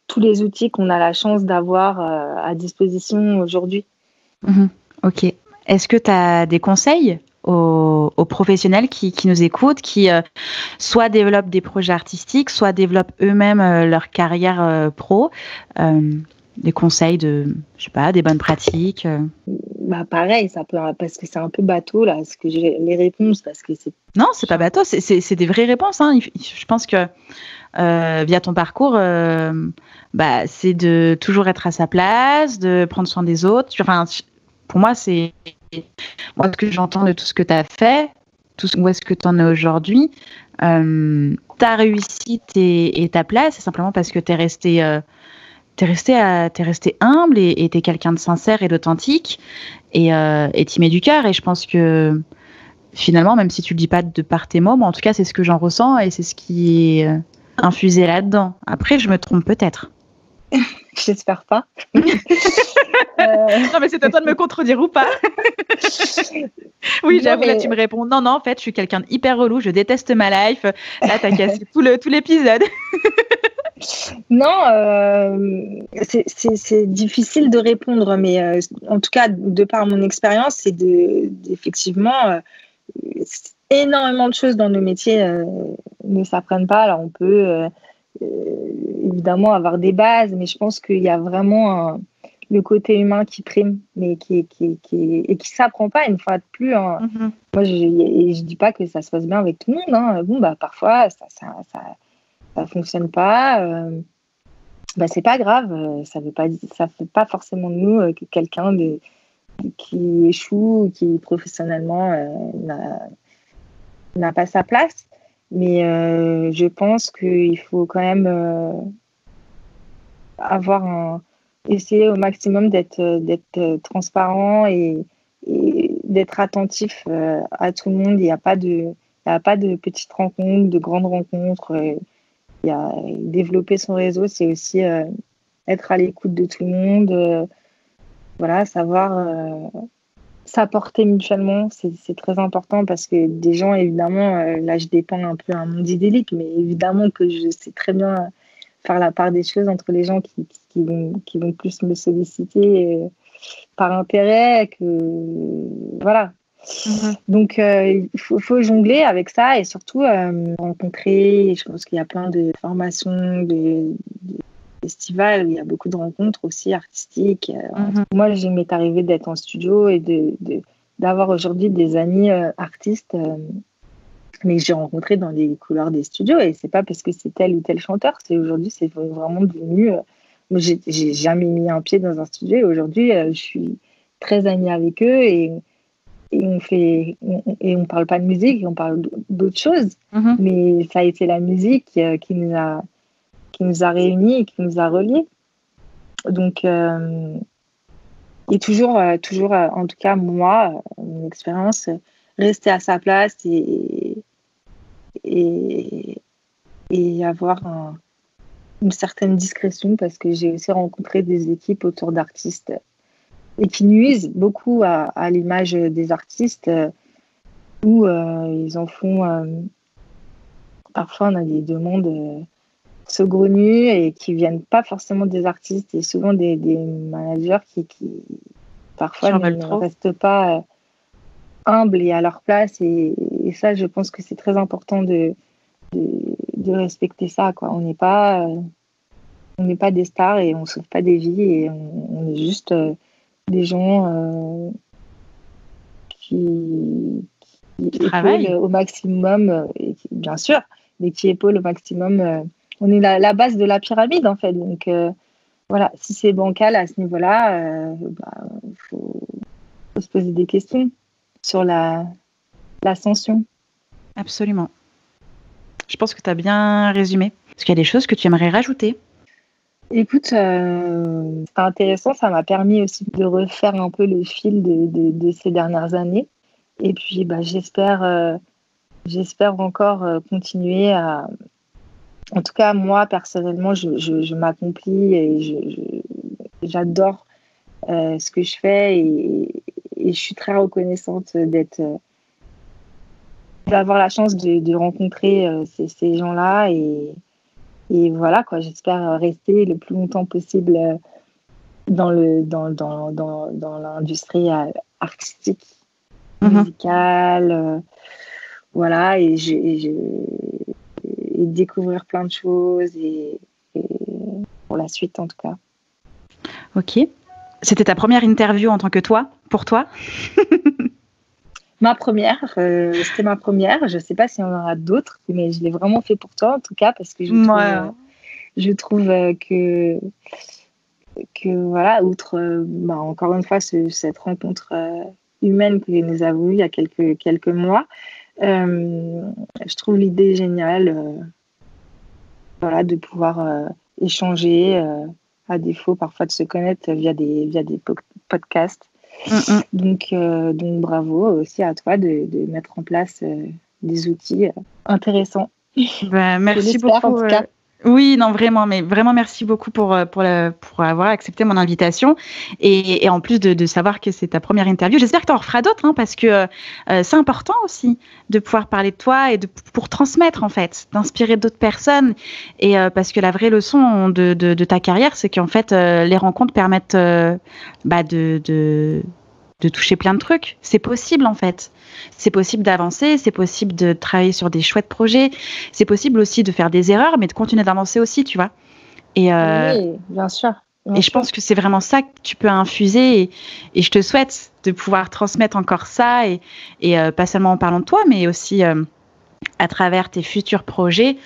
tous les outils qu'on a la chance d'avoir à disposition aujourd'hui. Ok. Est-ce que tu as des conseils aux professionnels qui nous écoutent, qui soit développent des projets artistiques, soit développent eux-mêmes leur carrière pro, des conseils je sais pas, des bonnes pratiques Pareil, ça peut, parce que c'est un peu bateau là, ce que j'ai les réponses, parce que c'est. Non, c'est pas bateau, c'est des vraies réponses. Hein. Je pense que via ton parcours, c'est de toujours être à sa place, de prendre soin des autres. Enfin, pour moi, c'est ce que j'entends de tout ce que tu as fait, où est-ce que tu en es aujourd'hui. Ta réussite et ta place, c'est simplement parce que tu es resté humble et tu es quelqu'un de sincère et d'authentique et tu y mets du cœur. Et je pense que finalement, même si tu le dis pas de par tes mots, moi en tout cas, c'est ce que j'en ressens et c'est ce qui est infusé là-dedans. Après, je me trompe peut-être. J'espère pas. Non, mais c'est à toi de me contredire ou pas. Oui, j'avoue, là, tu me réponds. Non, en fait, je suis quelqu'un d'hyper relou, je déteste ma life. Là, t'as cassé tout l'épisode. Non, c'est difficile de répondre, mais en tout cas, de par mon expérience, c'est effectivement, énormément de choses dans nos métiers ne s'apprennent pas. Alors, on peut évidemment avoir des bases, mais je pense qu'il y a vraiment le côté humain qui prime, mais qui s'apprend pas une fois de plus. Hein. Moi, je dis pas que ça se passe bien avec tout le monde. Hein. Parfois, ça fonctionne pas. C'est pas grave. Ça fait pas forcément de nous quelqu'un qui échoue ou qui professionnellement n'a pas sa place. Mais je pense qu'il faut quand même essayer au maximum d'être transparent et d'être attentif à tout le monde. Il n'y a pas de petites rencontres, de grandes rencontres. Développer son réseau, c'est aussi être à l'écoute de tout le monde. Savoir s'apporter mutuellement, c'est très important parce que des gens, évidemment, là je dépeins un peu un monde idyllique, mais évidemment que je sais très bien faire la part des choses entre les gens qui vont plus me solliciter par intérêt voilà. Donc il faut jongler avec ça et surtout rencontrer. Je pense qu'il y a plein de formations, de festivals, il y a beaucoup de rencontres aussi artistiques. Moi, il m'est arrivé d'être en studio et d'avoir aujourd'hui des amis artistes, mais que j'ai rencontrés dans les couloirs des studios. Et c'est pas parce que c'est tel ou tel chanteur, aujourd'hui, c'est vraiment devenu. Moi, j'ai jamais mis un pied dans un studio et aujourd'hui, je suis très amie avec eux et on parle pas de musique, on parle d'autres choses. Mais ça a été la musique qui nous a réunis et qui nous a reliés. Donc, et toujours, en tout cas, moi, mon expérience, rester à sa place et avoir une certaine discrétion parce que j'ai aussi rencontré des équipes autour d'artistes et qui nuisent beaucoup à l'image des artistes où ils en font... parfois, on a des demandes saugrenues et qui viennent pas forcément des artistes et souvent des managers qui parfois ne restent pas humbles et à leur place et ça je pense que c'est très important de respecter ça quoi. On n'est pas des stars et on sauve pas des vies et on est juste des gens qui épaulent au maximum bien sûr mais qui épaulent au maximum on est la base de la pyramide en fait, donc voilà, si c'est bancal à ce niveau-là, faut se poser des questions sur l'ascension. Absolument. Je pense que tu as bien résumé. Est-ce qu'il y a des choses que tu aimerais rajouter? Écoute, c'était intéressant. Ça m'a permis aussi de refaire un peu le fil de ces dernières années. Et puis, j'espère encore continuer à... En tout cas, moi, personnellement, je m'accomplis et j'adore ce que je fais et je suis très reconnaissante d'avoir la chance de rencontrer ces gens-là et voilà quoi. J'espère rester le plus longtemps possible dans l'industrie artistique, musicale, voilà et découvrir plein de choses et pour la suite en tout cas. Ok. C'était ta première interview en tant que pour toi? Ma première, c'était ma première. Je ne sais pas s'il y en aura d'autres, mais je l'ai vraiment fait pour toi en tout cas parce que je trouve que voilà, outre encore une fois cette rencontre humaine que nous avons eue il y a quelques mois, je trouve l'idée géniale voilà, de pouvoir échanger à défaut parfois de se connaître via des podcasts. Donc bravo aussi à toi de mettre en place des outils intéressants. Merci beaucoup. En tout cas. Oui, non, vraiment, mais vraiment merci beaucoup pour avoir accepté mon invitation et en plus de savoir que c'est ta première interview. J'espère que tu en referas d'autres parce que c'est important aussi de pouvoir parler de toi et pour transmettre en fait, d'inspirer d'autres personnes et parce que la vraie leçon de ta carrière, c'est qu'en fait les rencontres permettent de toucher plein de trucs. C'est possible en fait. C'est possible d'avancer, c'est possible de travailler sur des chouettes projets, c'est possible aussi de faire des erreurs, mais de continuer d'avancer aussi, tu vois. Et, oui, bien sûr. Je pense que c'est vraiment ça que tu peux infuser et je te souhaite de pouvoir transmettre encore ça et pas seulement en parlant de toi, mais aussi à travers tes futurs projets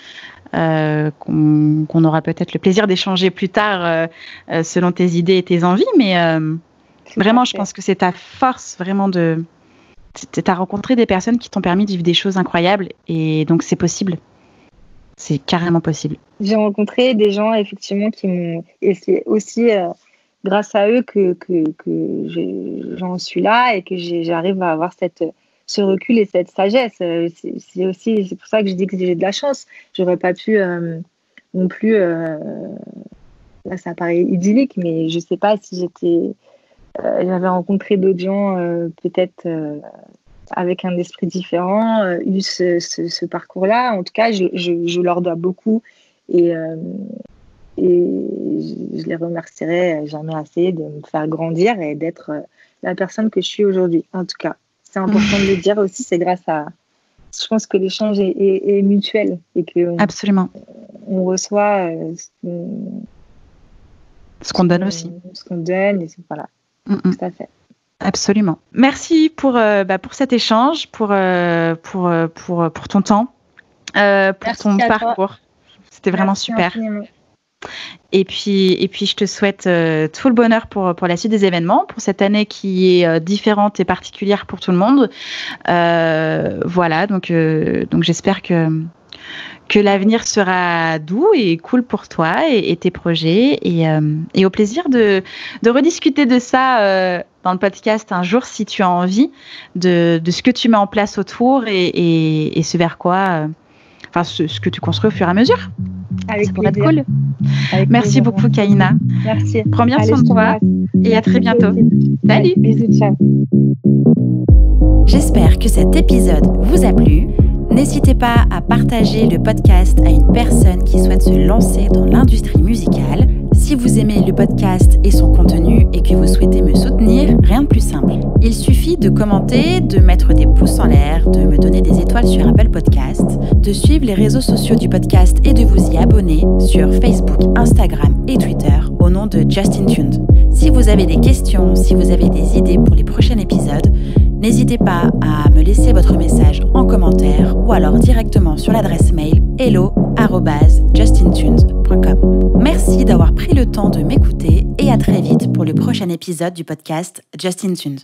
qu'on aura peut-être le plaisir d'échanger plus tard selon tes idées et tes envies, mais vraiment, je pense que c'est ta force vraiment tu as rencontré des personnes qui t'ont permis de vivre des choses incroyables et donc c'est possible. C'est carrément possible. J'ai rencontré des gens effectivement qui m'ont... Et c'est aussi grâce à eux que j'en suis là et que j'arrive à avoir ce recul et cette sagesse. C'est pour ça que je dis que j'ai de la chance. J'aurais pas pu non plus... là, ça paraît idyllique, mais je sais pas si j'avais rencontré d'autres gens peut-être avec un esprit différent, eu ce parcours-là. En tout cas, je leur dois beaucoup et je les remercierai jamais assez de me faire grandir et d'être la personne que je suis aujourd'hui. En tout cas, c'est important de le dire aussi, c'est grâce à... Je pense que l'échange est mutuel et que absolument. On reçoit ce qu'on donne aussi. Ce qu'on donne, et voilà. Tout à fait. Absolument. Merci pour cet échange, pour ton temps, pour ton parcours. C'était vraiment super. Infiniment. Et puis, je te souhaite tout le bonheur pour la suite des événements, pour cette année qui est différente et particulière pour tout le monde. Voilà, donc j'espère que l'avenir sera doux et cool pour toi et tes projets et au plaisir de rediscuter de ça dans le podcast un jour si tu as envie de ce que tu mets en place autour et ce vers quoi ce que tu construis au fur et à mesure. Avec ça pourrait plaisir. Être cool. Merci beaucoup Kaïna. Merci. Prends bien soin de toi et à très bientôt. Salut. Bisous, ciao. J'espère que cet épisode vous a plu. N'hésitez pas à partager le podcast à une personne qui souhaite se lancer dans l'industrie musicale. Si vous aimez le podcast et son contenu et que vous souhaitez me soutenir, rien de plus simple. Il suffit de commenter, de mettre des pouces en l'air, de me donner des étoiles sur Apple Podcast, de suivre les réseaux sociaux du podcast et de vous y abonner sur Facebook, Instagram et Twitter au nom de Justin Tuned. Si vous avez des questions, si vous avez des idées pour les prochains épisodes, n'hésitez pas à me laisser votre message en commentaire ou alors directement sur l'adresse mail hello@justintunes.com. Merci d'avoir pris le temps de m'écouter et à très vite pour le prochain épisode du podcast Justin Tuned.